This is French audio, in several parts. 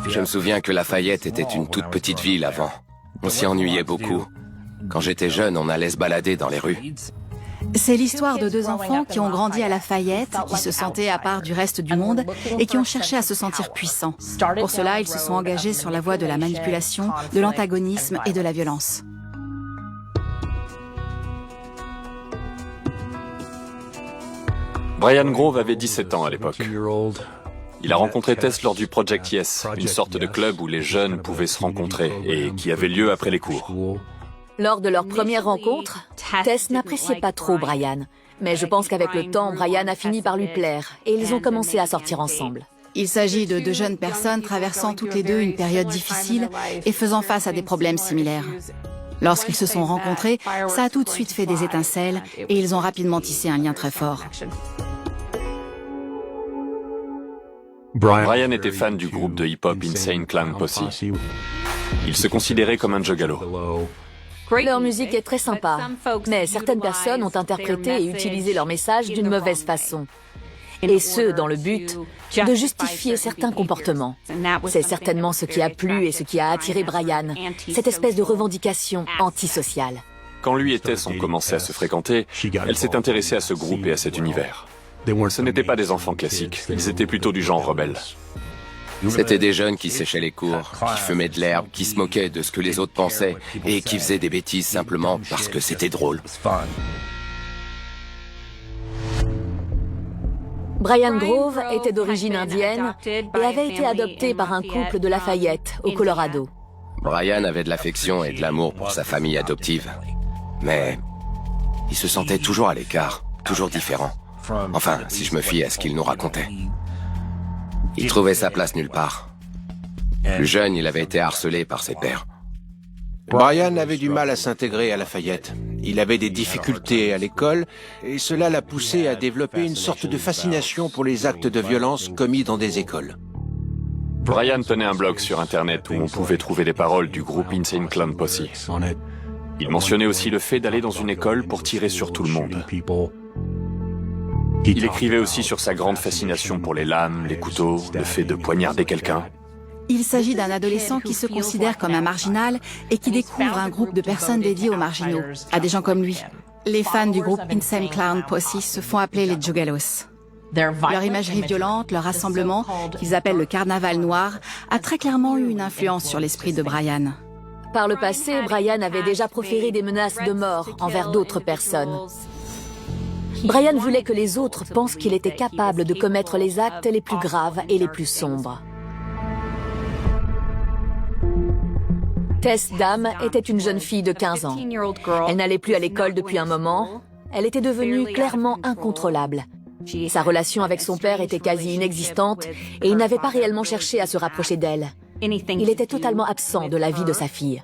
Je me souviens que Lafayette était une toute petite ville avant. On s'y ennuyait beaucoup. Quand j'étais jeune, on allait se balader dans les rues. C'est l'histoire de deux enfants qui ont grandi à Lafayette, qui se sentaient à part du reste du monde et qui ont cherché à se sentir puissants. Pour cela, ils se sont engagés sur la voie de la manipulation, de l'antagonisme et de la violence. Brian Grove avait 17 ans à l'époque. Il a rencontré Tess lors du Project Yes, une sorte de club où les jeunes pouvaient se rencontrer et qui avait lieu après les cours. Lors de leur première rencontre, Tess n'appréciait pas trop Brian. Mais je pense qu'avec le temps, Brian a fini par lui plaire et ils ont commencé à sortir ensemble. Il s'agit de deux jeunes personnes traversant toutes les deux une période difficile et faisant face à des problèmes similaires. Lorsqu'ils se sont rencontrés, ça a tout de suite fait des étincelles et ils ont rapidement tissé un lien très fort. Brian était fan du groupe de hip-hop Insane Clown Posse. Il se considérait comme un juggalo. Leur musique est très sympa, mais certaines personnes ont interprété et utilisé leur message d'une mauvaise façon. Et ce, dans le but de justifier certains comportements. C'est certainement ce qui a plu et ce qui a attiré Brian, cette espèce de revendication antisociale. Quand lui et Tess ont commencé à se fréquenter, elle s'est intéressée à ce groupe et à cet univers. Ce n'étaient pas des enfants classiques, ils étaient plutôt du genre rebelle. C'était des jeunes qui séchaient les cours, qui fumaient de l'herbe, qui se moquaient de ce que les autres pensaient et qui faisaient des bêtises simplement parce que c'était drôle. Brian Grove était d'origine indienne et avait été adopté par un couple de Lafayette, au Colorado. Brian avait de l'affection et de l'amour pour sa famille adoptive. Mais il se sentait toujours à l'écart, toujours différent. Enfin, si je me fie à ce qu'il nous racontait. Il trouvait sa place nulle part. Plus jeune, il avait été harcelé par ses pairs. Brian avait du mal à s'intégrer à Lafayette. Il avait des difficultés à l'école et cela l'a poussé à développer une sorte de fascination pour les actes de violence commis dans des écoles. Brian tenait un blog sur Internet où on pouvait trouver les paroles du groupe Insane Clown Posse. Il mentionnait aussi le fait d'aller dans une école pour tirer sur tout le monde. Il écrivait aussi sur sa grande fascination pour les lames, les couteaux, le fait de poignarder quelqu'un. Il s'agit d'un adolescent qui se considère comme un marginal et qui découvre un groupe de personnes dédiées aux marginaux, à des gens comme lui. Les fans du groupe Insane Clown Posse se font appeler les Juggalos. Leur imagerie violente, leur rassemblement, qu'ils appellent le carnaval noir, a très clairement eu une influence sur l'esprit de Brian. Par le passé, Brian avait déjà proféré des menaces de mort envers d'autres personnes. Brian voulait que les autres pensent qu'il était capable de commettre les actes les plus graves et les plus sombres. Tess Dam était une jeune fille de 15 ans. Elle n'allait plus à l'école depuis un moment. Elle était devenue clairement incontrôlable. Sa relation avec son père était quasi inexistante et il n'avait pas réellement cherché à se rapprocher d'elle. Il était totalement absent de la vie de sa fille.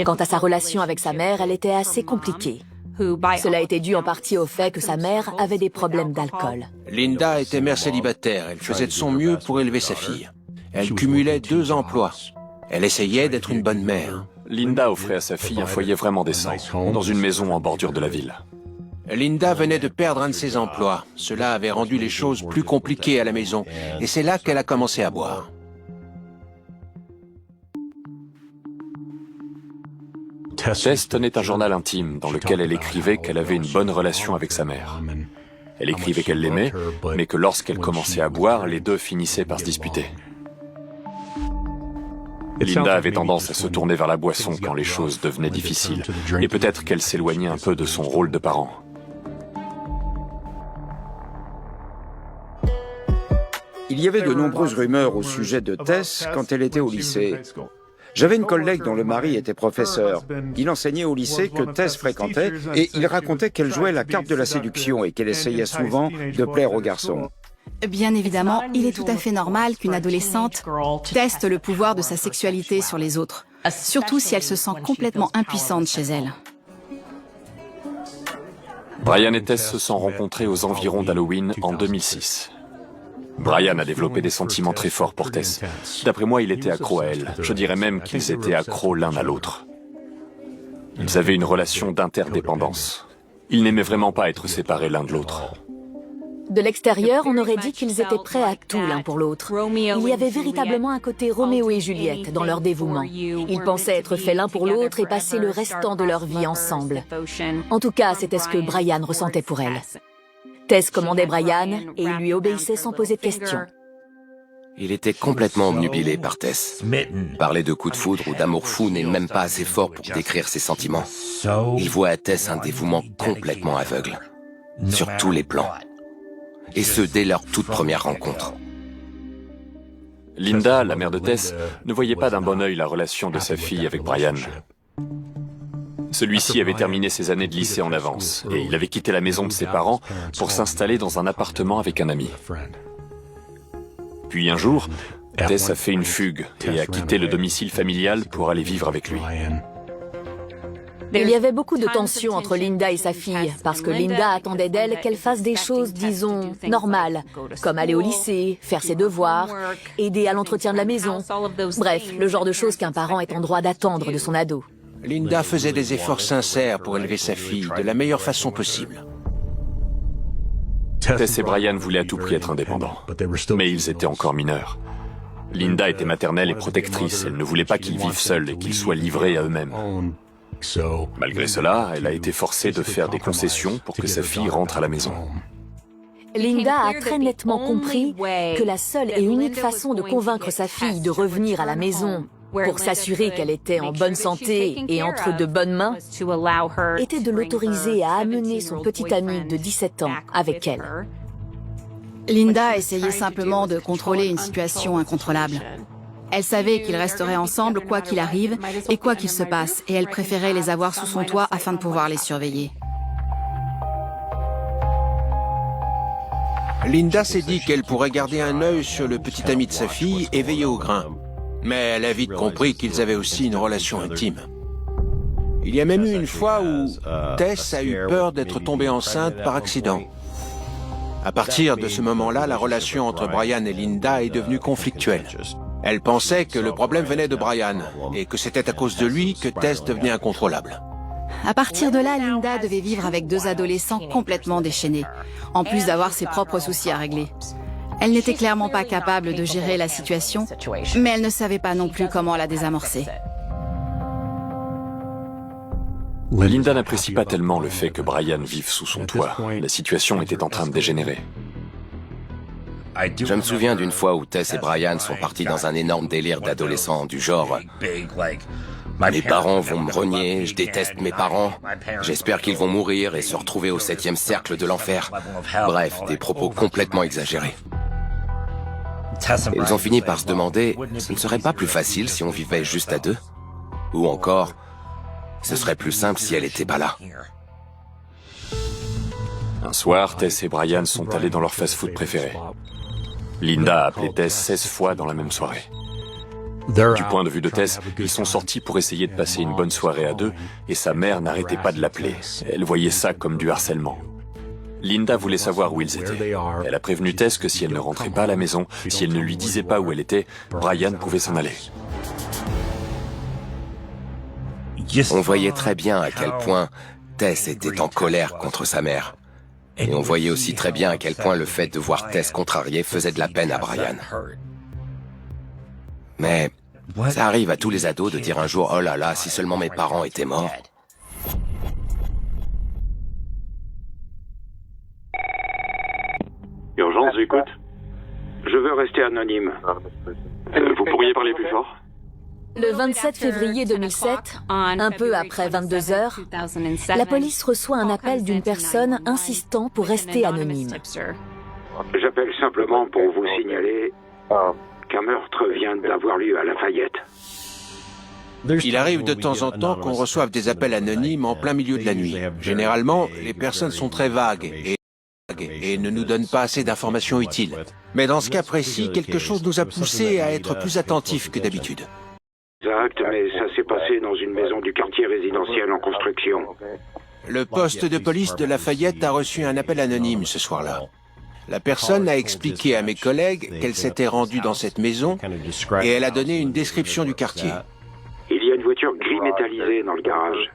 Quant à sa relation avec sa mère, elle était assez compliquée. Cela était dû en partie au fait que sa mère avait des problèmes d'alcool. Linda était mère célibataire. Elle faisait de son mieux pour élever sa fille. Elle cumulait 2 emplois. Elle essayait d'être une bonne mère. Linda offrait à sa fille un foyer vraiment décent, dans une maison en bordure de la ville. Linda venait de perdre un de ses emplois. Cela avait rendu les choses plus compliquées à la maison. Et c'est là qu'elle a commencé à boire. Tess tenait un journal intime dans lequel elle écrivait qu'elle avait une bonne relation avec sa mère. Elle écrivait qu'elle l'aimait, mais que lorsqu'elle commençait à boire, les deux finissaient par se disputer. Linda avait tendance à se tourner vers la boisson quand les choses devenaient difficiles, et peut-être qu'elle s'éloignait un peu de son rôle de parent. Il y avait de nombreuses rumeurs au sujet de Tess quand elle était au lycée. J'avais une collègue dont le mari était professeur. Il enseignait au lycée que Tess fréquentait et il racontait qu'elle jouait la carte de la séduction et qu'elle essayait souvent de plaire aux garçons. Bien évidemment, il est tout à fait normal qu'une adolescente teste le pouvoir de sa sexualité sur les autres, surtout si elle se sent complètement impuissante chez elle. Brian et Tess se sont rencontrés aux environs d'Halloween en 2006. Brian a développé des sentiments très forts pour Tess. D'après moi, il était accro à elle. Je dirais même qu'ils étaient accros l'un à l'autre. Ils avaient une relation d'interdépendance. Ils n'aimaient vraiment pas être séparés l'un de l'autre. De l'extérieur, on aurait dit qu'ils étaient prêts à tout l'un pour l'autre. Il y avait véritablement un côté Roméo et Juliette dans leur dévouement. Ils pensaient être faits l'un pour l'autre et passer le restant de leur vie ensemble. En tout cas, c'était ce que Brian ressentait pour elle. Tess commandait Brian et il lui obéissait sans poser de questions. Il était complètement obnubilé par Tess. Parler de coup de foudre ou d'amour fou n'est même pas assez fort pour décrire ses sentiments. Il voit à Tess un dévouement complètement aveugle, sur tous les plans. Et ce, dès leur toute première rencontre. Linda, la mère de Tess, ne voyait pas d'un bon œil la relation de sa fille avec Brian. Celui-ci avait terminé ses années de lycée en avance, et il avait quitté la maison de ses parents pour s'installer dans un appartement avec un ami. Puis un jour, Tess a fait une fugue et a quitté le domicile familial pour aller vivre avec lui. Il y avait beaucoup de tensions entre Linda et sa fille, parce que Linda attendait d'elle qu'elle fasse des choses, disons, normales, comme aller au lycée, faire ses devoirs, aider à l'entretien de la maison. Bref, le genre de choses qu'un parent est en droit d'attendre de son ado. Linda faisait des efforts sincères pour élever sa fille de la meilleure façon possible. Tess et Brian voulaient à tout prix être indépendants, mais ils étaient encore mineurs. Linda était maternelle et protectrice, elle ne voulait pas qu'ils vivent seuls et qu'ils soient livrés à eux-mêmes. Malgré cela, elle a été forcée de faire des concessions pour que sa fille rentre à la maison. Linda a très nettement compris que la seule et unique façon de convaincre sa fille de revenir à la maison pour s'assurer qu'elle était en bonne santé et entre de bonnes mains était de l'autoriser à amener son petit ami de 17 ans avec elle. Linda essayait simplement de contrôler une situation incontrôlable. Elle savait qu'ils resteraient ensemble quoi qu'il arrive et quoi qu'il se passe, et elle préférait les avoir sous son toit afin de pouvoir les surveiller. Linda s'est dit qu'elle pourrait garder un œil sur le petit ami de sa fille et veiller au grain. Mais elle a vite compris qu'ils avaient aussi une relation intime. Il y a même eu une fois où Tess a eu peur d'être tombée enceinte par accident. À partir de ce moment-là, la relation entre Brian et Linda est devenue conflictuelle. Elle pensait que le problème venait de Brian et que c'était à cause de lui que Tess devenait incontrôlable. À partir de là, Linda devait vivre avec deux adolescents complètement déchaînés, en plus d'avoir ses propres soucis à régler. Elle n'était clairement pas capable de gérer la situation, mais elle ne savait pas non plus comment la désamorcer. Linda n'apprécie pas tellement le fait que Brian vive sous son toit. La situation était en train de dégénérer. Je me souviens d'une fois où Tess et Brian sont partis dans un énorme délire d'adolescents du genre « Mes parents vont me renier, je déteste mes parents, j'espère qu'ils vont mourir et se retrouver au 7e cercle de l'enfer. » Bref, des propos complètement exagérés. Ils ont fini par se demander « Ce ne serait pas plus facile si on vivait juste à deux ?» Ou encore « Ce serait plus simple si elle n'était pas là. » Un soir, Tess et Brian sont allés dans leur fast-food préféré. Linda a appelé Tess 16 fois dans la même soirée. Du point de vue de Tess, ils sont sortis pour essayer de passer une bonne soirée à deux, et sa mère n'arrêtait pas de l'appeler. Elle voyait ça comme du harcèlement. Linda voulait savoir où ils étaient. Elle a prévenu Tess que si elle ne rentrait pas à la maison, si elle ne lui disait pas où elle était, Brian pouvait s'en aller. On voyait très bien à quel point Tess était en colère contre sa mère. Et on voyait aussi très bien à quel point le fait de voir Tess contrariée faisait de la peine à Brian. Mais ça arrive à tous les ados de dire un jour « Oh là là, si seulement mes parents étaient morts ». Urgence, j'écoute. Je veux rester anonyme. Vous pourriez parler plus fort? Le 27 février 2007, un peu après 22 heures, la police reçoit un appel d'une personne insistant pour rester anonyme. J'appelle simplement pour vous signaler qu'un meurtre vient d'avoir lieu à Lafayette. Il arrive de temps en temps qu'on reçoive des appels anonymes en plein milieu de la nuit. Généralement, les personnes sont très vagues et ne nous donnent pas assez d'informations utiles. Mais dans ce cas précis, quelque chose nous a poussés à être plus attentifs que d'habitude. Exact, mais ça s'est passé dans une maison du quartier résidentiel en construction. Le poste de police de Lafayette a reçu un appel anonyme ce soir-là. La personne a expliqué à mes collègues qu'elle s'était rendue dans cette maison et elle a donné une description du quartier. Il y a une voiture gris métallisée dans le garage.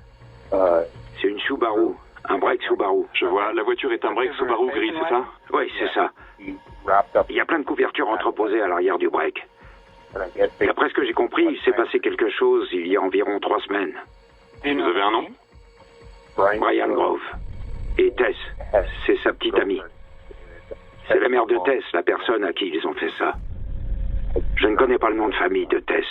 C'est une Subaru, un break Subaru. Je vois, la voiture est un break Subaru gris, c'est ça? Oui, c'est ça. Il y a plein de couvertures entreposées à l'arrière du break. D'après ce que j'ai compris, il s'est passé quelque chose il y a environ 3 semaines. Vous avez un nom? Brian Grove. Et Tess, c'est sa petite amie. C'est la mère de Tess, la personne à qui ils ont fait ça. Je ne connais pas le nom de famille de Tess.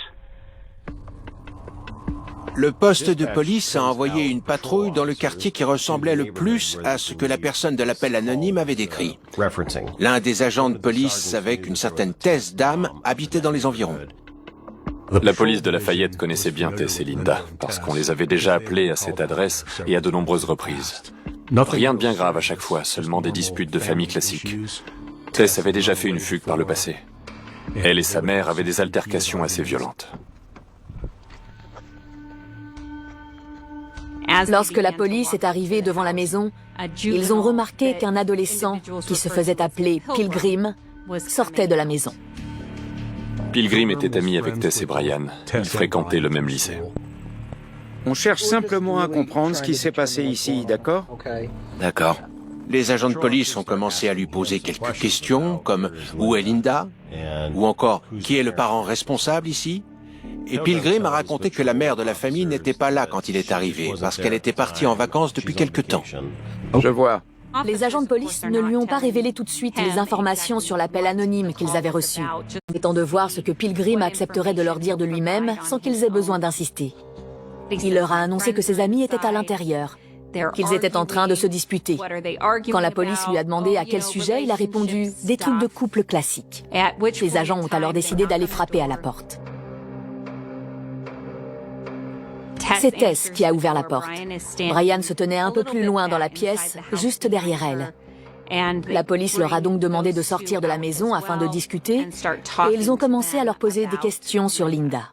Le poste de police a envoyé une patrouille dans le quartier qui ressemblait le plus à ce que la personne de l'appel anonyme avait décrit. L'un des agents de police savait qu'une certaine Tess Dame habitait dans les environs. La police de Lafayette connaissait bien Tess et Linda, parce qu'on les avait déjà appelés à cette adresse et à de nombreuses reprises. Rien de bien grave à chaque fois, seulement des disputes de famille classiques. Tess avait déjà fait une fugue par le passé. Elle et sa mère avaient des altercations assez violentes. Lorsque la police est arrivée devant la maison, ils ont remarqué qu'un adolescent, qui se faisait appeler Pilgrim, sortait de la maison. Pilgrim était ami avec Tess et Brian. Ils fréquentaient le même lycée. On cherche simplement à comprendre ce qui s'est passé ici, d'accord? D'accord. Les agents de police ont commencé à lui poser quelques questions, comme « Où est Linda ?» ou encore « Qui est le parent responsable ici ?» Et Pilgrim a raconté que la mère de la famille n'était pas là quand il est arrivé, parce qu'elle était partie en vacances depuis quelque temps. Je vois. Les agents de police ne lui ont pas révélé tout de suite les informations sur l'appel anonyme qu'ils avaient reçu, étant de voir ce que Pilgrim accepterait de leur dire de lui-même sans qu'ils aient besoin d'insister. Il leur a annoncé que ses amis étaient à l'intérieur, qu'ils étaient en train de se disputer. Quand la police lui a demandé à quel sujet, il a répondu « des trucs de couple classiques ». Les agents ont alors décidé d'aller frapper à la porte. C'est Tess qui a ouvert la porte. Brian se tenait un peu plus loin dans la pièce, juste derrière elle. La police leur a donc demandé de sortir de la maison afin de discuter, et ils ont commencé à leur poser des questions sur Linda.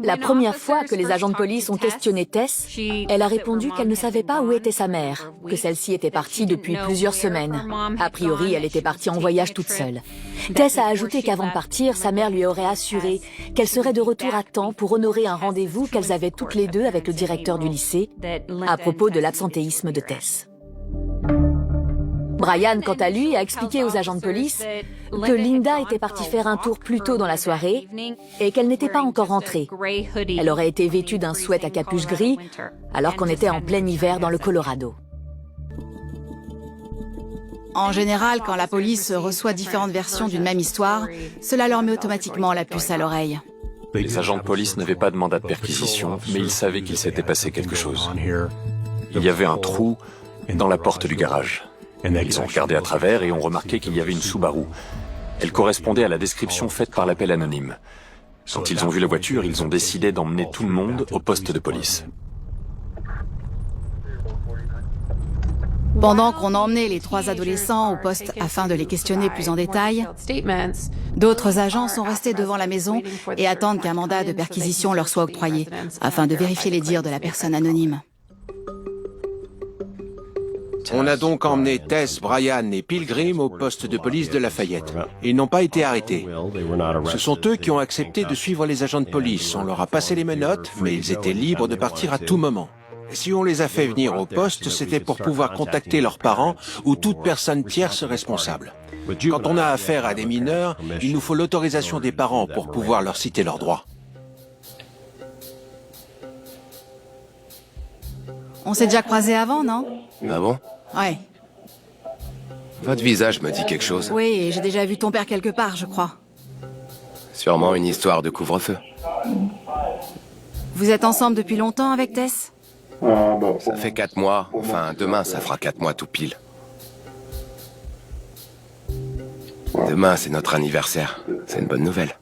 La première fois que les agents de police ont questionné Tess, elle a répondu qu'elle ne savait pas où était sa mère, que celle-ci était partie depuis plusieurs semaines. A priori, elle était partie en voyage toute seule. Tess a ajouté qu'avant de partir, sa mère lui aurait assuré qu'elle serait de retour à temps pour honorer un rendez-vous qu'elles avaient toutes les deux avec le directeur du lycée à propos de l'absentéisme de Tess. Brian, quant à lui, a expliqué aux agents de police que Linda était partie faire un tour plus tôt dans la soirée et qu'elle n'était pas encore rentrée. Elle aurait été vêtue d'un sweat à capuche gris alors qu'on était en plein hiver dans le Colorado. En général, quand la police reçoit différentes versions d'une même histoire, cela leur met automatiquement la puce à l'oreille. Les agents de police n'avaient pas de mandat de perquisition, mais ils savaient qu'il s'était passé quelque chose. Il y avait un trou dans la porte du garage. Ils ont regardé à travers et ont remarqué qu'il y avait une Subaru. Elle correspondait à la description faite par l'appel anonyme. Quand ils ont vu la voiture, ils ont décidé d'emmener tout le monde au poste de police. Pendant qu'on emmenait les 3 adolescents au poste afin de les questionner plus en détail, d'autres agents sont restés devant la maison et attendent qu'un mandat de perquisition leur soit octroyé, afin de vérifier les dires de la personne anonyme. On a donc emmené Tess, Brian et Pilgrim au poste de police de Lafayette. Ils n'ont pas été arrêtés. Ce sont eux qui ont accepté de suivre les agents de police. On leur a passé les menottes, mais ils étaient libres de partir à tout moment. Si on les a fait venir au poste, c'était pour pouvoir contacter leurs parents ou toute personne tierce responsable. Quand on a affaire à des mineurs, il nous faut l'autorisation des parents pour pouvoir leur citer leurs droits. On s'est déjà croisés avant, non? Ah bon? Ouais. Votre visage me dit quelque chose. Oui, et j'ai déjà vu ton père quelque part, je crois. Sûrement une histoire de couvre-feu. Vous êtes ensemble depuis longtemps avec Tess? Ça fait 4 mois. Enfin, demain, ça fera 4 mois tout pile. Demain, c'est notre anniversaire. C'est une bonne nouvelle.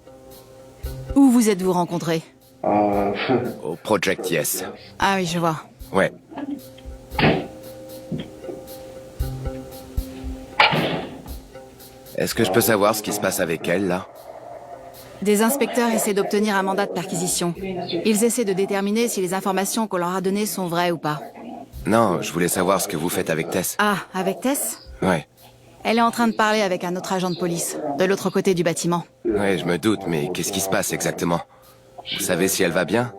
Où vous êtes-vous rencontrés? Au Project Yes. Ah oui, je vois. Ouais. Est-ce que je peux savoir ce qui se passe avec elle, là? Des inspecteurs essaient d'obtenir un mandat de perquisition. Ils essaient de déterminer si les informations qu'on leur a données sont vraies ou pas. Non, je voulais savoir ce que vous faites avec Tess. Ah, avec Tess? Ouais. Elle est en train de parler avec un autre agent de police, de l'autre côté du bâtiment. Ouais, je me doute, mais qu'est-ce qui se passe exactement? Vous savez si elle va bien?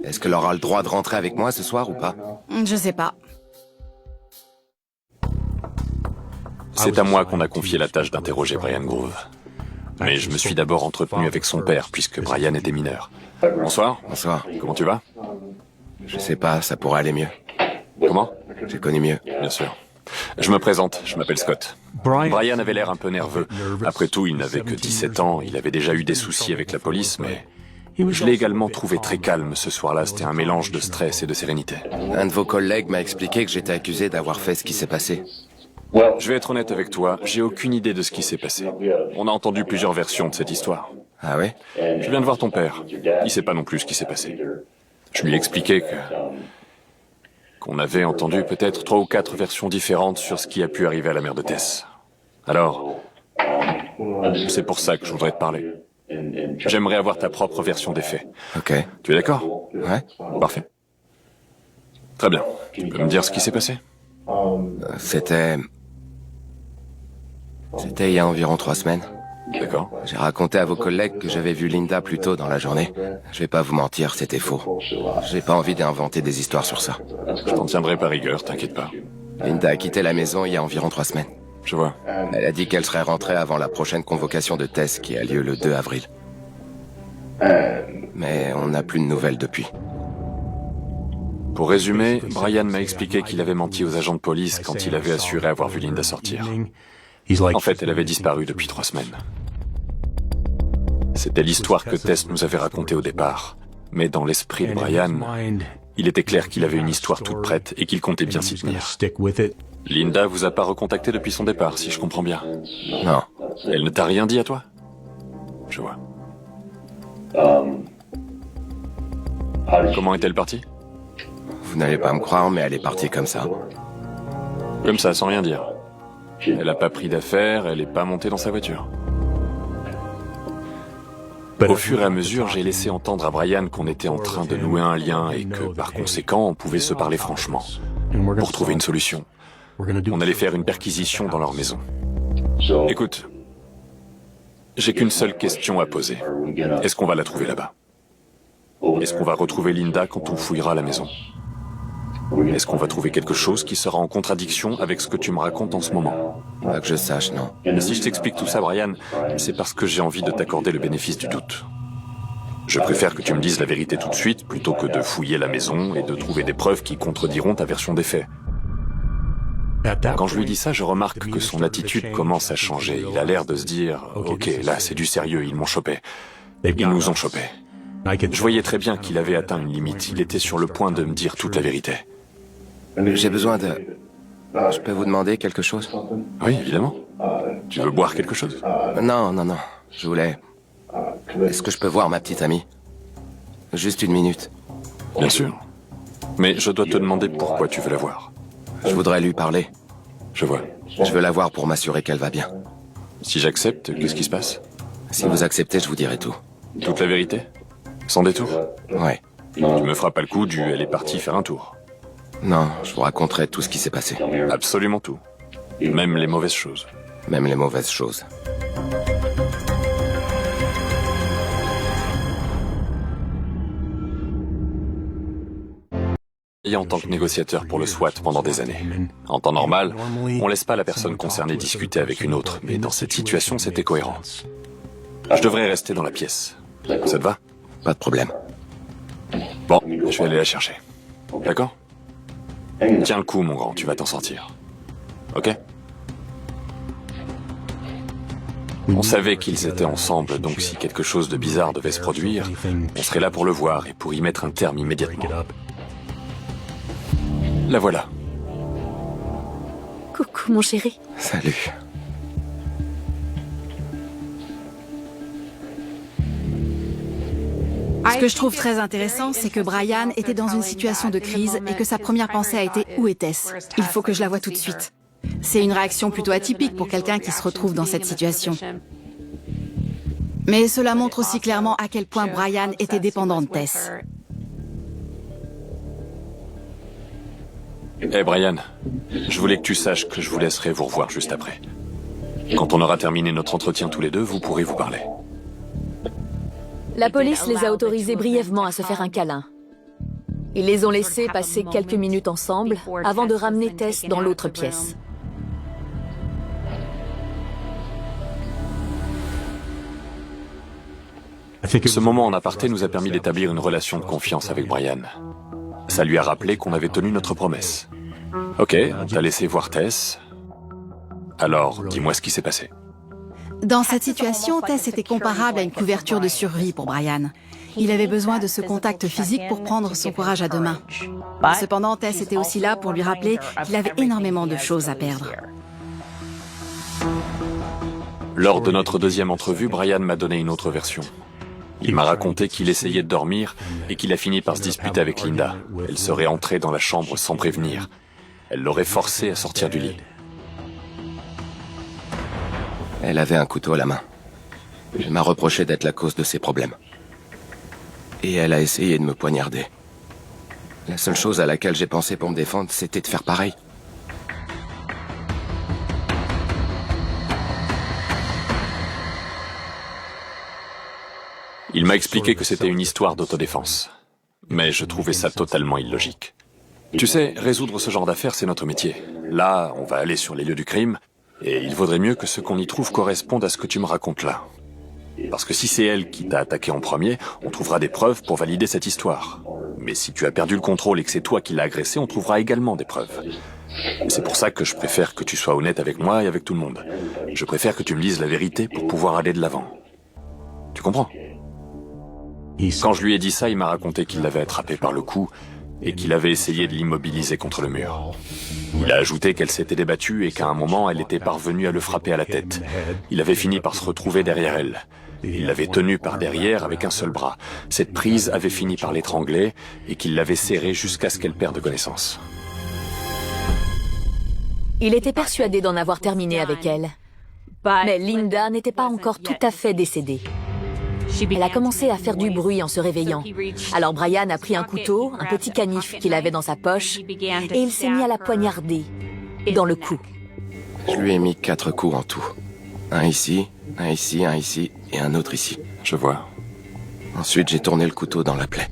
Est-ce qu'elle aura le droit de rentrer avec moi ce soir ou pas? Je sais pas. C'est à moi qu'on a confié la tâche d'interroger Brian Grove. Mais je me suis d'abord entretenu avec son père, puisque Brian était mineur. Bonsoir. Bonsoir. Comment tu vas? Je sais pas, ça pourrait aller mieux. Comment? J'ai connu mieux. Bien sûr. Je me présente, je m'appelle Scott. Brian avait l'air un peu nerveux. Après tout, il n'avait que 17 ans, il avait déjà eu des soucis avec la police, mais... Je l'ai également trouvé très calme ce soir-là, c'était un mélange de stress et de sérénité. Un de vos collègues m'a expliqué que j'étais accusé d'avoir fait ce qui s'est passé. Je vais être honnête avec toi, j'ai aucune idée de ce qui s'est passé. On a entendu plusieurs versions de cette histoire. Ah ouais? Je viens de voir ton père. Il sait pas non plus ce qui s'est passé. Je lui ai expliqué qu'on avait entendu peut-être 3 ou 4 versions différentes sur ce qui a pu arriver à la mère de Tess. Alors, c'est pour ça que je voudrais te parler. J'aimerais avoir ta propre version des faits. Ok. Tu es d'accord? Ouais? Parfait. Très bien. Tu peux me dire ce qui s'est passé? C'était il y a environ 3 semaines. D'accord. J'ai raconté à vos collègues que j'avais vu Linda plus tôt dans la journée. Je vais pas vous mentir, c'était faux. J'ai pas envie d'inventer des histoires sur ça. Je t'en tiendrai par rigueur, t'inquiète pas. Linda a quitté la maison il y a environ 3 semaines. Je vois. Elle a dit qu'elle serait rentrée avant la prochaine convocation de Tess qui a lieu le 2 avril. Mais on n'a plus de nouvelles depuis. Pour résumer, Brian m'a expliqué qu'il avait menti aux agents de police quand il avait assuré avoir vu Linda sortir. En fait, elle avait disparu depuis 3 semaines. C'était l'histoire que Tess nous avait racontée au départ. Mais dans l'esprit de Brian, il était clair qu'il avait une histoire toute prête et qu'il comptait bien s'y tenir. Linda vous a pas recontacté depuis son départ, si je comprends bien. Non. Elle ne t'a rien dit à toi? Je vois. Comment est-elle partie? Vous n'allez pas me croire, mais elle est partie comme ça. Comme ça, sans rien dire. Elle a pas pris d'affaires, elle est pas montée dans sa voiture. Au fur et à mesure, j'ai laissé entendre à Brian qu'on était en train de nouer un lien et que, par conséquent, on pouvait se parler franchement. Pour trouver une solution. On allait faire une perquisition dans leur maison. Écoute, j'ai qu'une seule question à poser. Est-ce qu'on va la trouver là-bas? Est-ce qu'on va retrouver Linda quand on fouillera la maison? Est-ce qu'on va trouver quelque chose qui sera en contradiction avec ce que tu me racontes en ce moment? Pas que je sache, non. Si je t'explique tout ça, Brian, c'est parce que j'ai envie de t'accorder le bénéfice du doute. Je préfère que tu me dises la vérité tout de suite, plutôt que de fouiller la maison et de trouver des preuves qui contrediront ta version des faits. Quand je lui dis ça, je remarque que son attitude commence à changer. Il a l'air de se dire « Ok, là, c'est du sérieux, ils m'ont chopé. Ils nous ont chopé. » Je voyais très bien qu'il avait atteint une limite. Il était sur le point de me dire toute la vérité. J'ai besoin de... Je peux vous demander quelque chose? Oui, évidemment. Tu veux boire quelque chose? Non. Je voulais... Est-ce que je peux voir ma petite amie? Juste 1 minute. Bien sûr. Mais je dois te demander pourquoi tu veux la voir. Je voudrais lui parler. Je vois. Je veux la voir pour m'assurer qu'elle va bien. Si j'accepte, qu'est-ce qui se passe? Si vous acceptez, je vous dirai tout. Toute la vérité? Sans détour? Ouais. Tu me feras pas le coup du « elle est partie faire un tour ». Non, je vous raconterai tout ce qui s'est passé. Absolument tout. Même les mauvaises choses. Même les mauvaises choses. Et en tant que négociateur pour le SWAT pendant des années. En temps normal, on laisse pas la personne concernée discuter avec une autre, mais dans cette situation, c'était cohérent. Je devrais rester dans la pièce. Ça te va? Pas de problème. Bon, je vais aller la chercher. D'accord? Tiens le coup, mon grand, tu vas t'en sortir. Ok? On savait qu'ils étaient ensemble, donc si quelque chose de bizarre devait se produire, on serait là pour le voir et pour y mettre un terme immédiatement. La voilà. Coucou, mon chéri. Salut. Ce que je trouve très intéressant, c'est que Brian était dans une situation de crise et que sa première pensée a été « Où est Tess ? Il faut que je la voie tout de suite ». C'est une réaction plutôt atypique pour quelqu'un qui se retrouve dans cette situation. Mais cela montre aussi clairement à quel point Brian était dépendant de Tess. Eh Brian, je voulais que tu saches que je vous laisserai vous revoir juste après. Quand on aura terminé notre entretien tous les deux, vous pourrez vous parler. La police les a autorisés brièvement à se faire un câlin. Ils les ont laissés passer quelques minutes ensemble avant de ramener Tess dans l'autre pièce. Ce moment en aparté nous a permis d'établir une relation de confiance avec Brian. Ça lui a rappelé qu'on avait tenu notre promesse. Ok, on t'a laissé voir Tess. Alors, dis-moi ce qui s'est passé. Dans cette situation, Tess était comparable à une couverture de survie pour Brian. Il avait besoin de ce contact physique pour prendre son courage à deux mains. Cependant, Tess était aussi là pour lui rappeler qu'il avait énormément de choses à perdre. Lors de notre deuxième entrevue, Brian m'a donné une autre version. Il m'a raconté qu'il essayait de dormir et qu'il a fini par se disputer avec Linda. Elle serait entrée dans la chambre sans prévenir. Elle l'aurait forcé à sortir du lit. Elle avait un couteau à la main. Elle m'a reproché d'être la cause de ses problèmes. Et elle a essayé de me poignarder. La seule chose à laquelle j'ai pensé pour me défendre, c'était de faire pareil. Il m'a expliqué que c'était une histoire d'autodéfense. Mais je trouvais ça totalement illogique. Tu sais, résoudre ce genre d'affaires, c'est notre métier. Là, on va aller sur les lieux du crime, et il vaudrait mieux que ce qu'on y trouve corresponde à ce que tu me racontes là. Parce que si c'est elle qui t'a attaqué en premier, on trouvera des preuves pour valider cette histoire. Mais si tu as perdu le contrôle et que c'est toi qui l'as agressé, on trouvera également des preuves. Et c'est pour ça que je préfère que tu sois honnête avec moi et avec tout le monde. Je préfère que tu me dises la vérité pour pouvoir aller de l'avant. Tu comprends ? Quand je lui ai dit ça, il m'a raconté qu'il l'avait attrapée par le cou et qu'il avait essayé de l'immobiliser contre le mur. Il a ajouté qu'elle s'était débattue et qu'à un moment, elle était parvenue à le frapper à la tête. Il avait fini par se retrouver derrière elle. Il l'avait tenue par derrière avec un seul bras. Cette prise avait fini par l'étrangler et qu'il l'avait serrée jusqu'à ce qu'elle perde connaissance. Il était persuadé d'en avoir terminé avec elle. Mais Linda n'était pas encore tout à fait décédée. Elle a commencé à faire du bruit en se réveillant. Alors Brian a pris un couteau, un petit canif qu'il avait dans sa poche, et il s'est mis à la poignarder, dans le cou. Je lui ai mis 4 coups en tout. Un ici, un ici, un ici et un autre ici. Je vois. Ensuite, j'ai tourné le couteau dans la plaie.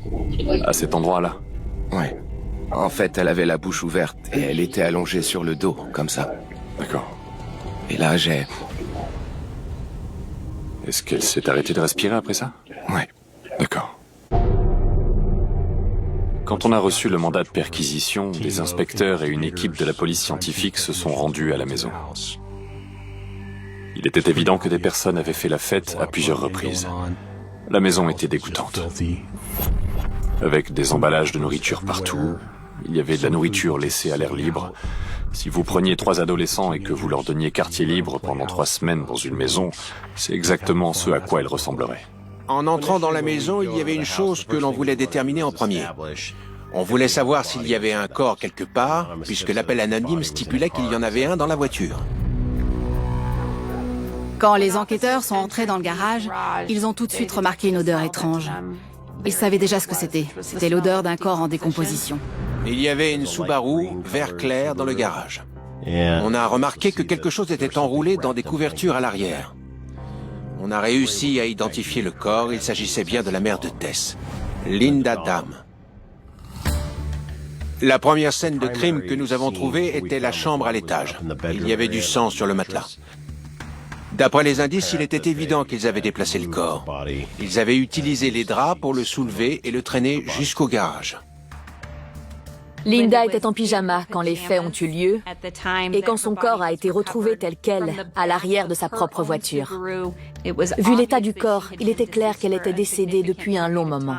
À cet endroit-là? Ouais. En fait, elle avait la bouche ouverte et elle était allongée sur le dos, comme ça. D'accord. Et là, j'ai... Est-ce qu'elle s'est arrêtée de respirer après ça? Ouais. D'accord. Quand on a reçu le mandat de perquisition, des inspecteurs et une équipe de la police scientifique se sont rendus à la maison. Il était évident que des personnes avaient fait la fête à plusieurs reprises. La maison était dégoûtante. Avec des emballages de nourriture partout, il y avait de la nourriture laissée à l'air libre. Si vous preniez 3 adolescents et que vous leur donniez quartier libre pendant 3 semaines dans une maison, c'est exactement ce à quoi elle ressemblerait. En entrant dans la maison, il y avait une chose que l'on voulait déterminer en premier. On voulait savoir s'il y avait un corps quelque part, puisque l'appel anonyme stipulait qu'il y en avait un dans la voiture. Quand les enquêteurs sont entrés dans le garage, ils ont tout de suite remarqué une odeur étrange. Ils savaient déjà ce que c'était. C'était l'odeur d'un corps en décomposition. Il y avait une Subaru vert clair dans le garage. On a remarqué que quelque chose était enroulé dans des couvertures à l'arrière. On a réussi à identifier le corps. Il s'agissait bien de la mère de Tess, Linda Dam. La première scène de crime que nous avons trouvée était la chambre à l'étage. Il y avait du sang sur le matelas. D'après les indices, il était évident qu'ils avaient déplacé le corps. Ils avaient utilisé les draps pour le soulever et le traîner jusqu'au garage. Linda était en pyjama quand les faits ont eu lieu et quand son corps a été retrouvé tel quel à l'arrière de sa propre voiture. Vu l'état du corps, il était clair qu'elle était décédée depuis un long moment.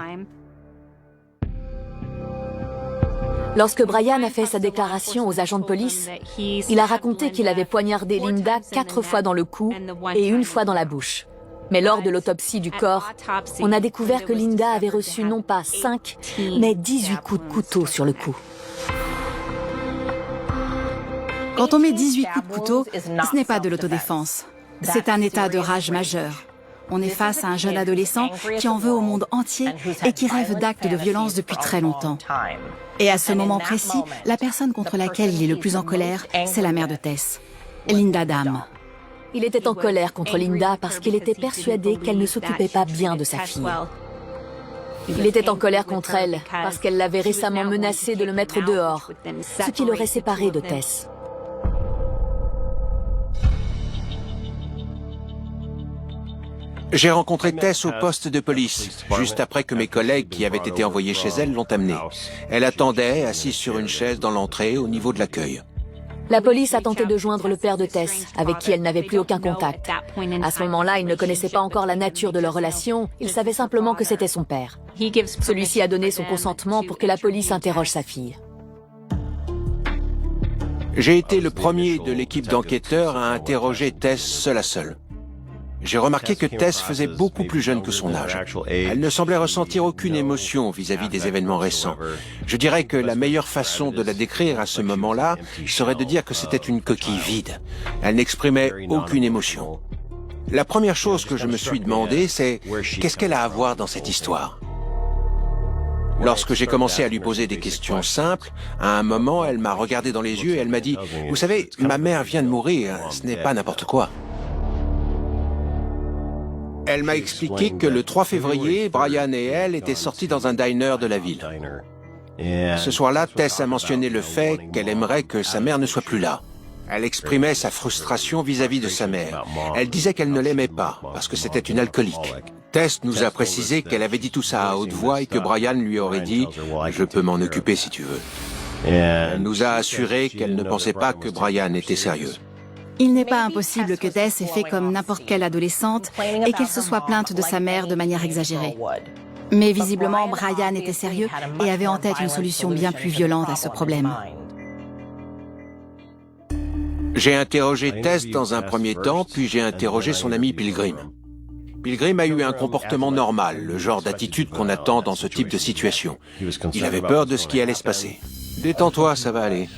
Lorsque Brian a fait sa déclaration aux agents de police, il a raconté qu'il avait poignardé Linda 4 fois dans le cou et 1 fois dans la bouche. Mais lors de l'autopsie du corps, on a découvert que Linda avait reçu non pas 5, mais 18 coups de couteau sur le cou. Quand on met 18 coups de couteau, ce n'est pas de l'autodéfense. C'est un état de rage majeur. On est face à un jeune adolescent qui en veut au monde entier et qui rêve d'actes de violence depuis très longtemps. Et à ce moment précis, la personne contre laquelle il est le plus en colère, c'est la mère de Tess, Linda Dam. Il était en colère contre Linda parce qu'il était persuadé qu'elle ne s'occupait pas bien de sa fille. Il était en colère contre elle parce qu'elle l'avait récemment menacé de le mettre dehors, ce qui l'aurait séparé de Tess. J'ai rencontré Tess au poste de police, juste après que mes collègues qui avaient été envoyés chez elle l'ont amenée. Elle attendait, assise sur une chaise dans l'entrée, au niveau de l'accueil. La police a tenté de joindre le père de Tess, avec qui elle n'avait plus aucun contact. À ce moment-là, il ne connaissait pas encore la nature de leur relation, il savait simplement que c'était son père. Celui-ci a donné son consentement pour que la police interroge sa fille. J'ai été le premier de l'équipe d'enquêteurs à interroger Tess seul à seul. J'ai remarqué que Tess faisait beaucoup plus jeune que son âge. Elle ne semblait ressentir aucune émotion vis-à-vis des événements récents. Je dirais que la meilleure façon de la décrire à ce moment-là serait de dire que c'était une coquille vide. Elle n'exprimait aucune émotion. La première chose que je me suis demandé, c'est qu'est-ce qu'elle a à voir dans cette histoire? Lorsque j'ai commencé à lui poser des questions simples, à un moment, elle m'a regardé dans les yeux et elle m'a dit « Vous savez, ma mère vient de mourir, ce n'est pas n'importe quoi. » Elle m'a expliqué que le 3 février, Brian et elle étaient sortis dans un diner de la ville. Ce soir-là, Tess a mentionné le fait qu'elle aimerait que sa mère ne soit plus là. Elle exprimait sa frustration vis-à-vis de sa mère. Elle disait qu'elle ne l'aimait pas, parce que c'était une alcoolique. Tess nous a précisé qu'elle avait dit tout ça à haute voix et que Brian lui aurait dit « Je peux m'en occuper si tu veux ». Elle nous a assuré qu'elle ne pensait pas que Brian était sérieux. Il n'est pas impossible que Tess ait fait comme n'importe quelle adolescente et qu'elle se soit plainte de sa mère de manière exagérée. Mais visiblement, Brian était sérieux et avait en tête une solution bien plus violente à ce problème. J'ai interrogé Tess dans un premier temps, puis j'ai interrogé son ami Pilgrim. Pilgrim a eu un comportement normal, le genre d'attitude qu'on attend dans ce type de situation. Il avait peur de ce qui allait se passer. « Détends-toi, ça va aller.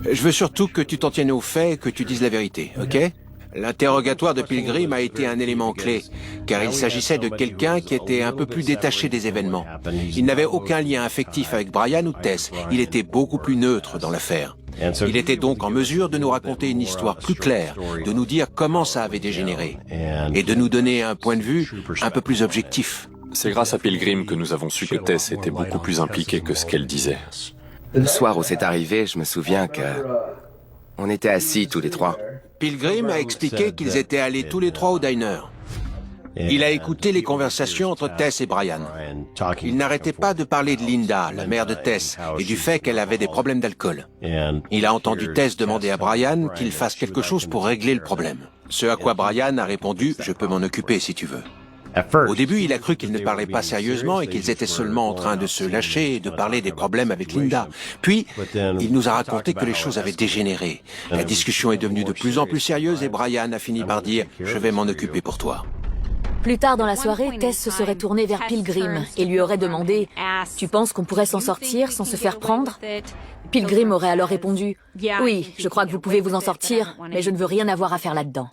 Je veux surtout que tu t'en tiennes aux faits et que tu dises la vérité, ok ?» L'interrogatoire de Pilgrim a été un élément clé, car il s'agissait de quelqu'un qui était un peu plus détaché des événements. Il n'avait aucun lien affectif avec Brian ou Tess, il était beaucoup plus neutre dans l'affaire. Il était donc en mesure de nous raconter une histoire plus claire, de nous dire comment ça avait dégénéré, et de nous donner un point de vue un peu plus objectif. C'est grâce à Pilgrim que nous avons su que Tess était beaucoup plus impliquée que ce qu'elle disait. Le soir où c'est arrivé, je me souviens que... on était assis tous les trois. Pilgrim a expliqué qu'ils étaient allés tous les trois au diner. Il a écouté les conversations entre Tess et Brian. Il n'arrêtait pas de parler de Linda, la mère de Tess, et du fait qu'elle avait des problèmes d'alcool. Il a entendu Tess demander à Brian qu'il fasse quelque chose pour régler le problème. Ce à quoi Brian a répondu « Je peux m'en occuper si tu veux ». Au début, il a cru qu'ils ne parlaient pas sérieusement et qu'ils étaient seulement en train de se lâcher et de parler des problèmes avec Linda. Puis, il nous a raconté que les choses avaient dégénéré. La discussion est devenue de plus en plus sérieuse et Brian a fini par dire « Je vais m'en occuper pour toi ». Plus tard dans la soirée, Tess se serait tournée vers Pilgrim et lui aurait demandé « Tu penses qu'on pourrait s'en sortir sans se faire prendre ?» Pilgrim aurait alors répondu « Oui, je crois que vous pouvez vous en sortir, mais je ne veux rien avoir à faire là-dedans. »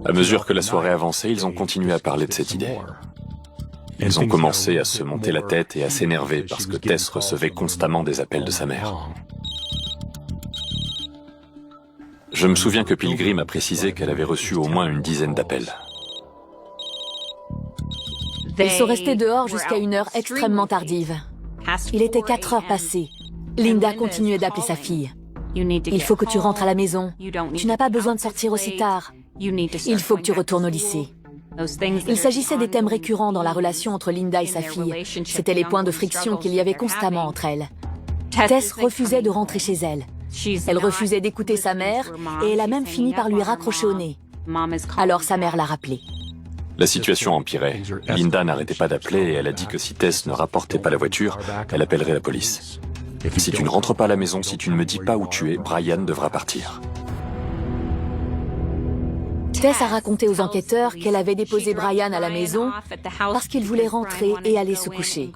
À mesure que la soirée avançait, ils ont continué à parler de cette idée. Ils ont commencé à se monter la tête et à s'énerver parce que Tess recevait constamment des appels de sa mère. Je me souviens que Pilgrim a précisé qu'elle avait reçu au moins une dizaine d'appels. Ils sont restés dehors jusqu'à une heure extrêmement tardive. Il était 4 heures passées. Linda continuait d'appeler sa fille. « Il faut que tu rentres à la maison. Tu n'as pas besoin de sortir aussi tard. Il faut que tu retournes au lycée. » Il s'agissait des thèmes récurrents dans la relation entre Linda et sa fille. C'étaient les points de friction qu'il y avait constamment entre elles. Tess refusait de rentrer chez elle. Elle refusait d'écouter sa mère et elle a même fini par lui raccrocher au nez. Alors sa mère l'a rappelée. La situation empirait. Linda n'arrêtait pas d'appeler et elle a dit que si Tess ne rapportait pas la voiture, elle appellerait la police. Si tu ne rentres pas à la maison, si tu ne me dis pas où tu es, Brian devra partir. Tess a raconté aux enquêteurs qu'elle avait déposé Brian à la maison parce qu'il voulait rentrer et aller se coucher.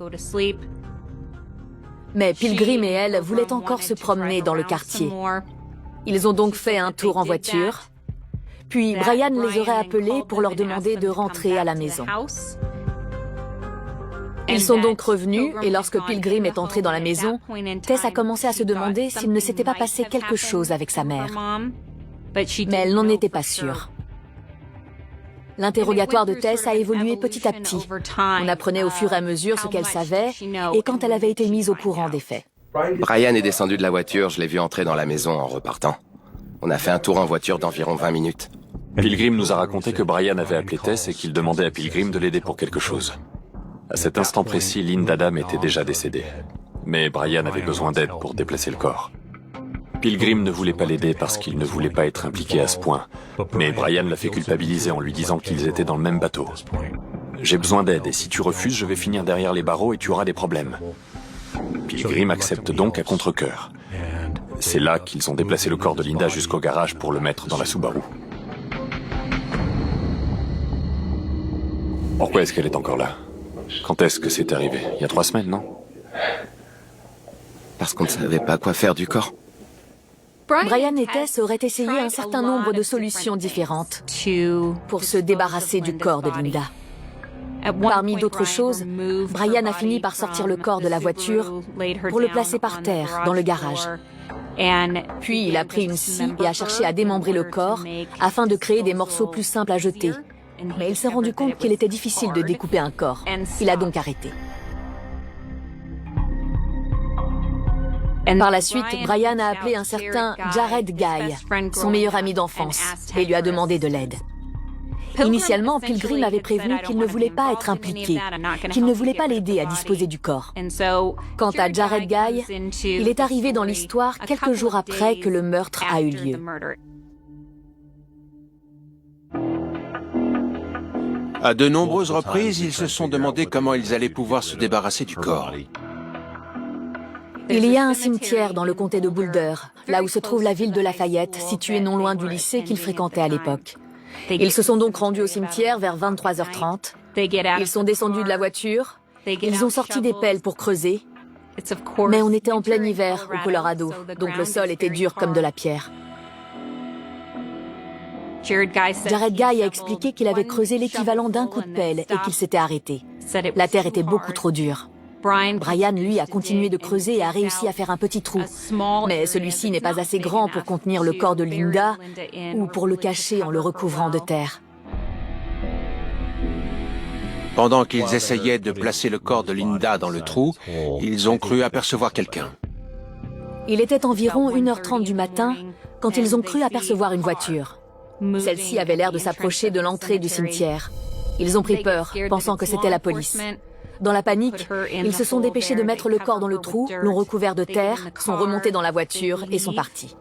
Mais Pilgrim et elle voulaient encore se promener dans le quartier. Ils ont donc fait un tour en voiture. Puis Brian les aurait appelés pour leur demander de rentrer à la maison. Ils sont donc revenus et lorsque Pilgrim est entré dans la maison, Tess a commencé à se demander s'il ne s'était pas passé quelque chose avec sa mère. Mais elle n'en était pas sûre. L'interrogatoire de Tess a évolué petit à petit. On apprenait au fur et à mesure ce qu'elle savait et quand elle avait été mise au courant des faits. Brian est descendu de la voiture, je l'ai vu entrer dans la maison en repartant. On a fait un tour en voiture d'environ 20 minutes. Pilgrim nous a raconté que Brian avait appelé Tess et qu'il demandait à Pilgrim de l'aider pour quelque chose. À cet instant précis, Linda Dam était déjà décédée. Mais Brian avait besoin d'aide pour déplacer le corps. Pilgrim ne voulait pas l'aider parce qu'il ne voulait pas être impliqué à ce point. Mais Brian l'a fait culpabiliser en lui disant qu'ils étaient dans le même bateau. « J'ai besoin d'aide et si tu refuses, je vais finir derrière les barreaux et tu auras des problèmes. » Pilgrim accepte donc à contre-cœur. C'est là qu'ils ont déplacé le corps de Linda jusqu'au garage pour le mettre dans la Subaru. Pourquoi est-ce qu'elle est encore là? Quand est-ce que c'est arrivé? Il y a 3 semaines, non? Parce qu'on ne savait pas quoi faire du corps. Brian et Tess auraient essayé un certain nombre de solutions différentes pour se débarrasser du corps de Linda. Parmi d'autres choses, Brian a fini par sortir le corps de la voiture pour le placer par terre dans le garage. Puis il a pris une scie et a cherché à démembrer le corps afin de créer des morceaux plus simples à jeter. Mais il s'est rendu compte qu'il était difficile de découper un corps. Il a donc arrêté. Par la suite, Brian a appelé un certain Jared Guy, son meilleur ami d'enfance, et lui a demandé de l'aide. Initialement, Pilgrim avait prévenu qu'il ne voulait pas être impliqué, qu'il ne voulait pas l'aider à disposer du corps. Quant à Jared Guy, il est arrivé dans l'histoire quelques jours après que le meurtre a eu lieu. À de nombreuses reprises, ils se sont demandé comment ils allaient pouvoir se débarrasser du corps. Il y a un cimetière dans le comté de Boulder, là où se trouve la ville de Lafayette, située non loin du lycée qu'ils fréquentaient à l'époque. Ils se sont donc rendus au cimetière vers 23h30. Ils sont descendus de la voiture. Ils ont sorti des pelles pour creuser. Mais on était en plein hiver au Colorado, donc le sol était dur comme de la pierre. Jared Guy a expliqué qu'il avait creusé l'équivalent d'un coup de pelle et qu'il s'était arrêté. La terre était beaucoup trop dure. Brian, lui, a continué de creuser et a réussi à faire un petit trou. Mais celui-ci n'est pas assez grand pour contenir le corps de Linda ou pour le cacher en le recouvrant de terre. Pendant qu'ils essayaient de placer le corps de Linda dans le trou, ils ont cru apercevoir quelqu'un. Il était environ 1h30 du matin quand ils ont cru apercevoir une voiture. Celle-ci avait l'air de s'approcher de l'entrée du cimetière. Ils ont pris peur, pensant que c'était la police. Dans la panique, ils se sont dépêchés de mettre le corps dans le trou, l'ont recouvert de terre, sont remontés dans la voiture et sont partis.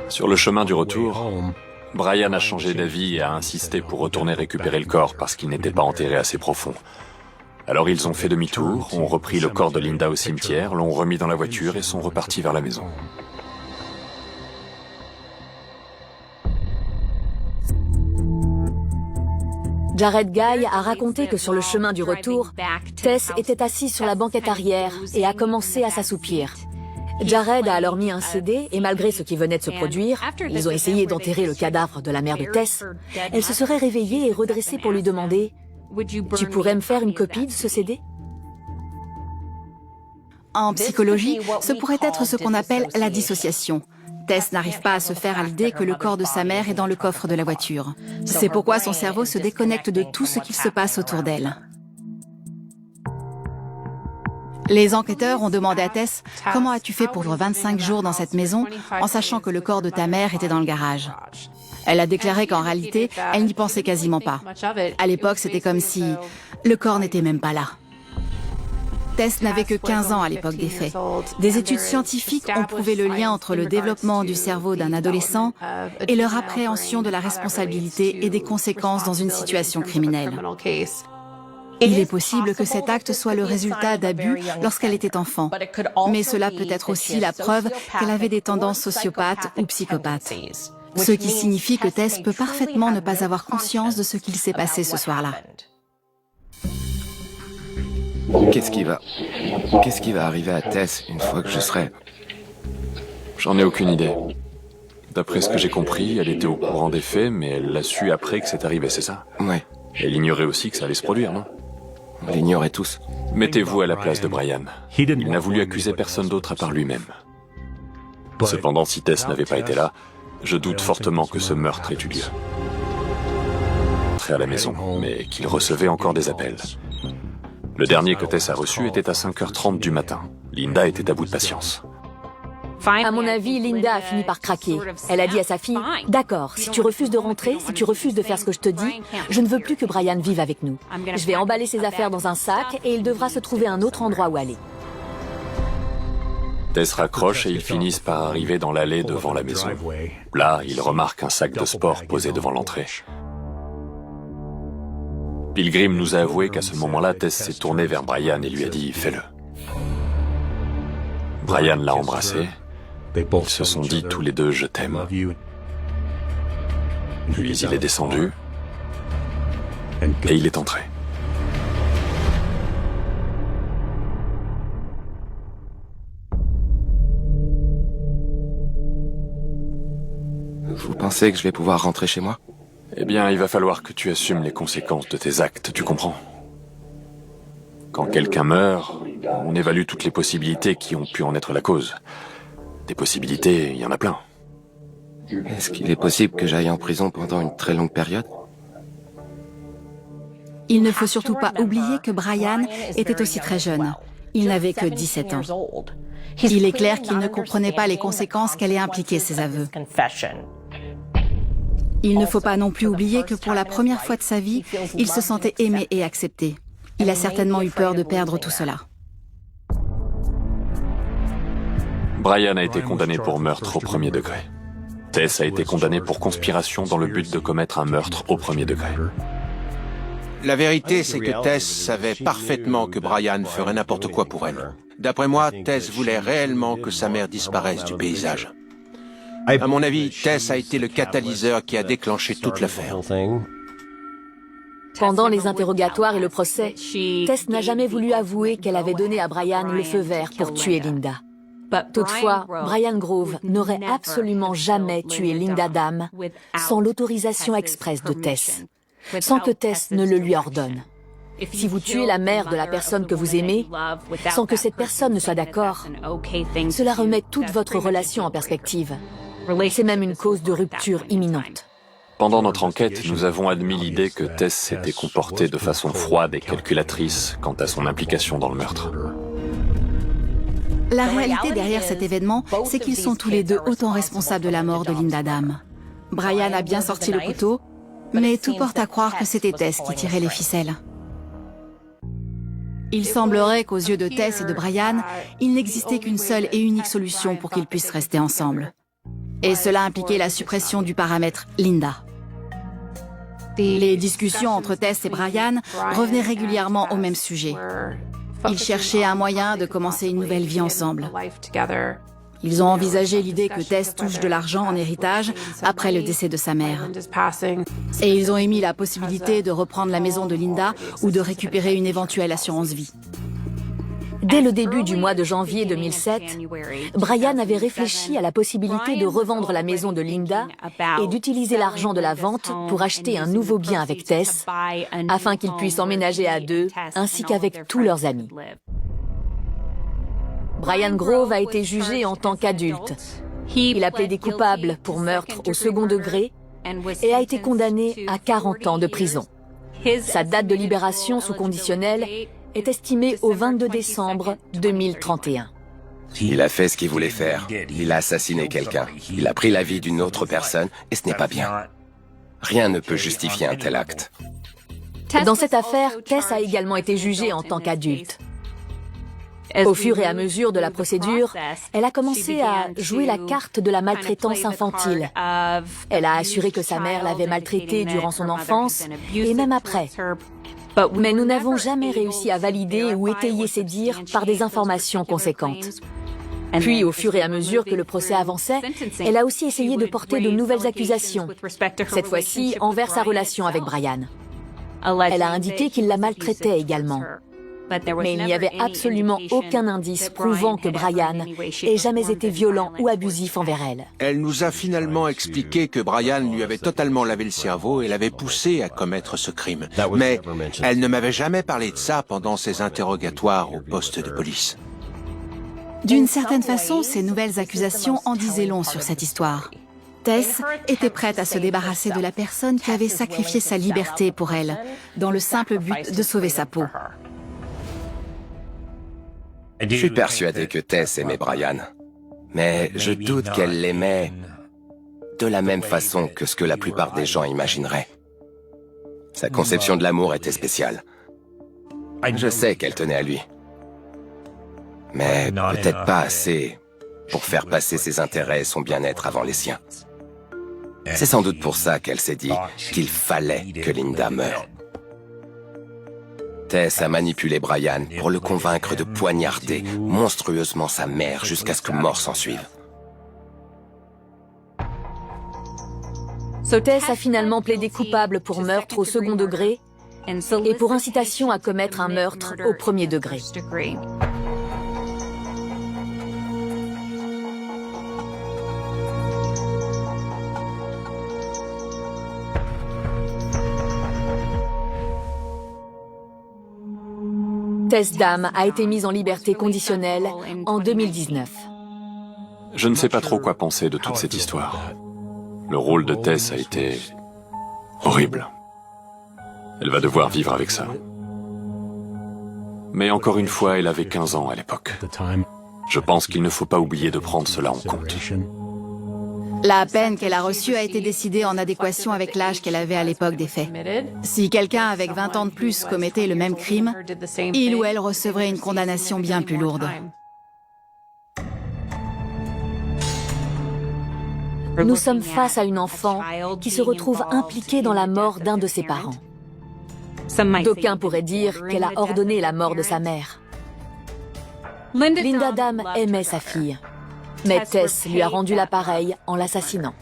Sur le chemin du retour, Brian a changé d'avis et a insisté pour retourner récupérer le corps parce qu'il n'était pas enterré assez profond. Alors ils ont fait demi-tour, ont repris le corps de Linda au cimetière, l'ont remis dans la voiture et sont repartis vers la maison. Jared Guy a raconté que sur le chemin du retour, Tess était assise sur la banquette arrière et a commencé à s'assoupir. Jared a alors mis un CD et malgré ce qui venait de se produire, ils ont essayé d'enterrer le cadavre de la mère de Tess. Elle se serait réveillée et redressée pour lui demander « Tu pourrais me faire une copie de ce CD ?» En psychologie, ce pourrait être ce qu'on appelle la dissociation. Tess n'arrive pas à se faire à l'idée que le corps de sa mère est dans le coffre de la voiture. C'est pourquoi son cerveau se déconnecte de tout ce qu'il se passe autour d'elle. Les enquêteurs ont demandé à Tess « Comment as-tu fait pour vivre 25 jours dans cette maison en sachant que le corps de ta mère était dans le garage ?» Elle a déclaré qu'en réalité, elle n'y pensait quasiment pas. À l'époque, c'était comme si le corps n'était même pas là. Tess n'avait que 15 ans à l'époque des faits. Des études scientifiques ont prouvé le lien entre le développement du cerveau d'un adolescent et leur appréhension de la responsabilité et des conséquences dans une situation criminelle. Il est possible que cet acte soit le résultat d'abus lorsqu'elle était enfant, mais cela peut être aussi la preuve qu'elle avait des tendances sociopathes ou psychopathes. Ce qui signifie que Tess peut parfaitement ne pas avoir conscience de ce qu'il s'est passé ce soir-là. Qu'est-ce qui va arriver à Tess une fois que je serai... J'en ai aucune idée. D'après ce que j'ai compris, elle était au courant des faits, mais elle l'a su après que c'est arrivé, c'est ça? Ouais. Elle ignorait aussi que ça allait se produire, non? On l'ignorait tous. Mettez-vous à la place de Brian. Il n'a voulu accuser personne d'autre à part lui-même. Cependant, si Tess n'avait pas été là, je doute fortement que ce meurtre ait eu lieu. Entré à la maison, mais qu'il recevait encore des appels. Le dernier que Tess a reçu était à 5h30 du matin. Linda était à bout de patience. À mon avis, Linda a fini par craquer. Elle a dit à sa fille, « D'accord, si tu refuses de rentrer, si tu refuses de faire ce que je te dis, je ne veux plus que Brian vive avec nous. Je vais emballer ses affaires dans un sac et il devra se trouver un autre endroit où aller. » Tess raccroche et ils finissent par arriver dans l'allée devant la maison. Là, ils remarquent un sac de sport posé devant l'entrée. Pilgrim nous a avoué qu'à ce moment-là, Tess s'est tournée vers Brian et lui a dit « Fais-le ». Brian l'a embrassé. Ils se sont dit tous les deux « Je t'aime ». Puis il est descendu et il est entré. Vous pensez que je vais pouvoir rentrer chez moi? Eh bien, il va falloir que tu assumes les conséquences de tes actes, tu comprends? Quand quelqu'un meurt, on évalue toutes les possibilités qui ont pu en être la cause. Des possibilités, il y en a plein. Est-ce qu'il est possible que j'aille en prison pendant une très longue période? Il ne faut surtout pas oublier que Brian était aussi très jeune. Il n'avait que 17 ans. Il est clair qu'il ne comprenait pas les conséquences qu'allaient impliquer ses aveux. Il ne faut pas non plus oublier que pour la première fois de sa vie, il se sentait aimé et accepté. Il a certainement eu peur de perdre tout cela. Brian a été condamné pour meurtre au premier degré. Tess a été condamnée pour conspiration dans le but de commettre un meurtre au premier degré. La vérité, c'est que Tess savait parfaitement que Brian ferait n'importe quoi pour elle. D'après moi, Tess voulait réellement que sa mère disparaisse du paysage. À mon avis, Tess a été le catalyseur qui a déclenché toute l'affaire. Pendant les interrogatoires et le procès, Tess n'a jamais voulu avouer qu'elle avait donné à Brian le feu vert pour tuer Linda. Toutefois, Brian Grove n'aurait absolument jamais tué Linda Dam sans l'autorisation expresse de Tess, sans que Tess ne le lui ordonne. Si vous tuez la mère de la personne que vous aimez, sans que cette personne ne soit d'accord, cela remet toute votre relation en perspective. C'est même une cause de rupture imminente. Pendant notre enquête, nous avons admis l'idée que Tess s'était comportée de façon froide et calculatrice quant à son implication dans le meurtre. La réalité derrière cet événement, c'est qu'ils sont tous les deux autant responsables de la mort de Linda Dam. Brian a bien sorti le couteau, mais tout porte à croire que c'était Tess qui tirait les ficelles. Il semblerait qu'aux yeux de Tess et de Brian, il n'existait qu'une seule et unique solution pour qu'ils puissent rester ensemble. Et cela impliquait la suppression du paramètre Linda. Les discussions entre Tess et Brian revenaient régulièrement au même sujet. Ils cherchaient un moyen de commencer une nouvelle vie ensemble. Ils ont envisagé l'idée que Tess touche de l'argent en héritage après le décès de sa mère. Et ils ont émis la possibilité de reprendre la maison de Linda ou de récupérer une éventuelle assurance vie. Dès le début du mois de janvier 2007, Brian avait réfléchi à la possibilité de revendre la maison de Linda et d'utiliser l'argent de la vente pour acheter un nouveau bien avec Tess, afin qu'ils puissent emménager à deux, ainsi qu'avec tous leurs amis. Brian Grove a été jugé en tant qu'adulte. Il a plaidé coupable pour meurtre au second degré et a été condamné à 40 ans de prison. Sa date de libération sous conditionnel est estimée au 22 décembre 2031. Il a fait ce qu'il voulait faire. Il a assassiné quelqu'un. Il a pris la vie d'une autre personne et ce n'est pas bien. Rien ne peut justifier un tel acte. Dans cette affaire, Tess a également été jugée en tant qu'adulte. Au fur et à mesure de la procédure, elle a commencé à jouer la carte de la maltraitance infantile. Elle a assuré que sa mère l'avait maltraitée durant son enfance et même après. Mais nous n'avons jamais réussi à valider ou étayer ces dires par des informations conséquentes. Puis, au fur et à mesure que le procès avançait, elle a aussi essayé de porter de nouvelles accusations, cette fois-ci envers sa relation avec Brian. Elle a indiqué qu'il la maltraitait également. Mais il n'y avait absolument aucun indice prouvant que Brian ait jamais été violent ou abusif envers elle. Elle nous a finalement expliqué que Brian lui avait totalement lavé le cerveau et l'avait poussé à commettre ce crime. Mais elle ne m'avait jamais parlé de ça pendant ses interrogatoires au poste de police. D'une certaine façon, ces nouvelles accusations en disaient long sur cette histoire. Tess était prête à se débarrasser de la personne qui avait sacrifié sa liberté pour elle, dans le simple but de sauver sa peau. Je suis persuadé que Tess aimait Brian. Mais je doute qu'elle l'aimait de la même façon que ce que la plupart des gens imagineraient. Sa conception de l'amour était spéciale. Je sais qu'elle tenait à lui. Mais peut-être pas assez pour faire passer ses intérêts et son bien-être avant les siens. C'est sans doute pour ça qu'elle s'est dit qu'il fallait que Linda meure. Tess a manipulé Brian pour le convaincre de poignarder monstrueusement sa mère jusqu'à ce que mort s'ensuive. Tess a finalement plaidé coupable pour meurtre au second degré et pour incitation à commettre un meurtre au premier degré. Tess Dam a été mise en liberté conditionnelle en 2019. Je ne sais pas trop quoi penser de toute cette histoire. Le rôle de Tess a été horrible. Elle va devoir vivre avec ça. Mais encore une fois, elle avait 15 ans à l'époque. Je pense qu'il ne faut pas oublier de prendre cela en compte. La peine qu'elle a reçue a été décidée en adéquation avec l'âge qu'elle avait à l'époque des faits. Si quelqu'un avec 20 ans de plus commettait le même crime, il ou elle recevrait une condamnation bien plus lourde. Nous sommes face à une enfant qui se retrouve impliquée dans la mort d'un de ses parents. D'aucuns pourraient dire qu'elle a ordonné la mort de sa mère. Linda Dam aimait sa fille, mais Tess lui a rendu l'appareil en l'assassinant.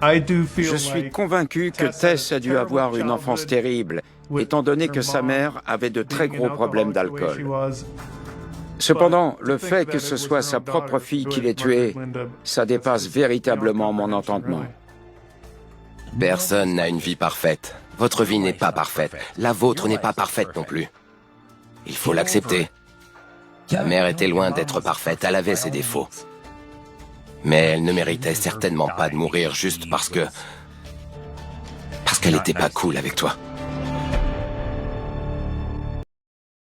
Je suis convaincu que Tess a dû avoir une enfance terrible, étant donné que sa mère avait de très gros problèmes d'alcool. Cependant, le fait que ce soit sa propre fille qui l'ait tuée, ça dépasse véritablement mon entendement. Personne n'a une vie parfaite. Votre vie n'est pas parfaite. La vôtre n'est pas parfaite non plus. Il faut l'accepter. Ta mère était loin d'être parfaite, elle avait ses défauts. Mais elle ne méritait certainement pas de mourir juste parce qu'elle était pas cool avec toi.